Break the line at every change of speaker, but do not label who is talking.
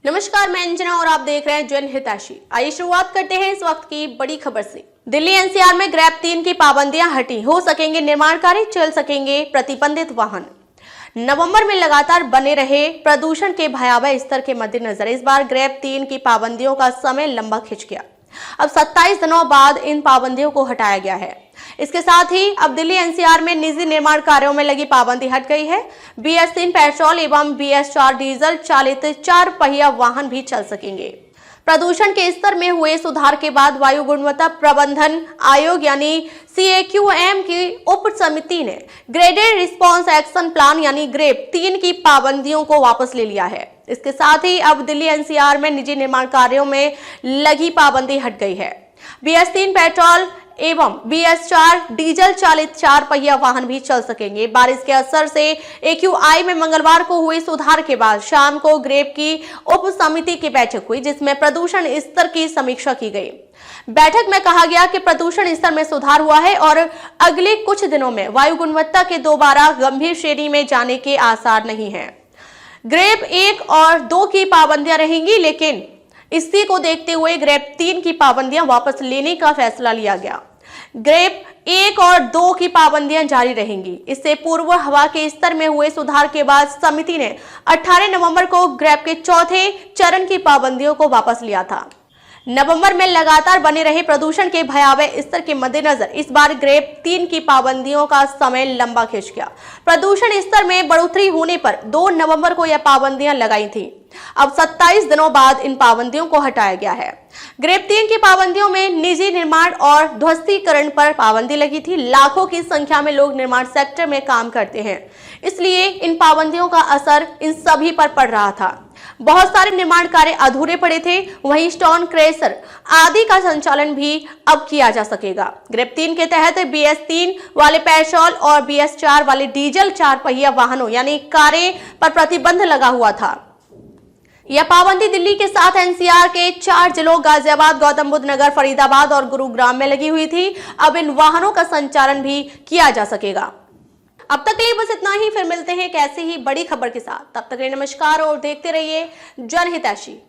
नमस्कार, मैं अंजना और आप देख रहे हैं जनहितैषी। आइए शुरुआत करते हैं इस वक्त की बड़ी खबर से। दिल्ली एनसीआर में ग्रैब 3 की पाबंदियां हटी, हो सकेंगे निर्माण कार्य, चल सकेंगे प्रतिबंधित वाहन। नवंबर में लगातार बने रहे प्रदूषण के भयावह स्तर के मद्देनजर इस बार ग्रैब 3 की पाबंदियों का समय लंबा खिंच गया। अब 27 दिनों बाद इन पाबंदियों को हटाया गया है। इसके साथ ही अब दिल्ली एनसीआर में निजी निर्माण कार्यों में लगी पाबंदी हट गई है। BS3 पेट्रोल एवं BS4 डीजल चालित 4 पहिया वाहन भी चल सकेंगे। प्रदूषण के स्तर में हुए सुधार के बाद वायु गुणवत्ता प्रबंधन आयोग यानी CAQM की उप समिति ने ग्रेडेड रिस्पांस एक्शन प्लान यानी ग्रेब 3 की पाबंदियों को वापस ले लिया है। इसके साथ ही अब दिल्ली एनसीआर में निजी निर्माण कार्यों में लगी पाबंदी हट गई है। BS3 पेट्रोल एवं BS4 डीजल चालित 4 पहिया वाहन भी चल सकेंगे। बारिश के असर से AQI में मंगलवार को हुए सुधार के बाद शाम को ग्रेब की उप समिति की बैठक हुई, जिसमें प्रदूषण स्तर की समीक्षा की गई। बैठक में कहा गया कि प्रदूषण स्तर में सुधार हुआ है और अगले कुछ दिनों में वायु गुणवत्ता के दोबारा गंभीर श्रेणी में जाने के आसार नहीं है। ग्रेब 1 और 2 की पाबंदियां रहेंगी, लेकिन इसी को देखते हुए ग्रेब 3 की पाबंदियां वापस लेने का फैसला लिया गया। ग्रेब 1 और 2 की पाबंदियां जारी रहेंगी। इससे पूर्व हवा के स्तर में हुए सुधार के बाद समिति ने 18 नवंबर को ग्रेब के चौथे चरण की पाबंदियों को वापस लिया था। नवंबर में लगातार बने रहे प्रदूषण के भयावह स्तर के मद्देनजर इस बार ग्रेब 3 की पाबंदियों का समय लंबा खिंच गया। प्रदूषण स्तर में बढ़ोतरी होने पर 2 नवंबर को यह पाबंदियां लगाई थी। अब 27 दिनों बाद इन पाबंदियों को हटाया गया है। ग्रेब 3 की पाबंदियों में निजी निर्माण और ध्वस्तीकरण पर पाबंदी लगी थी। लाखों की संख्या में लोग निर्माण सेक्टर में काम करते हैं, इसलिए इन पाबंदियों का असर इन सभी पर पड़ रहा था। बहुत सारे निर्माण कार्य अधूरे पड़े थे, वहीं स्टोन क्रेशर आदि का संचालन भी अब किया जा सकेगा। ग्रेब 3 के तहत BS3 वाले पेट्रोल और BS4 वाले डीजल 4 पहिया वाहनों यानी कारें पर प्रतिबंध लगा हुआ था। यह पाबंदी दिल्ली के साथ एनसीआर के 4 जिलों गाजियाबाद, गौतम बुद्ध नगर, फरीदाबाद और गुरुग्राम में लगी हुई थी। अब इन वाहनों का संचालन भी किया जा सकेगा। अब तक के लिए बस इतना ही, फिर मिलते हैं एक ऐसी ही बड़ी खबर के साथ। तब तक के लिए नमस्कार और देखते रहिए जनहितैषी।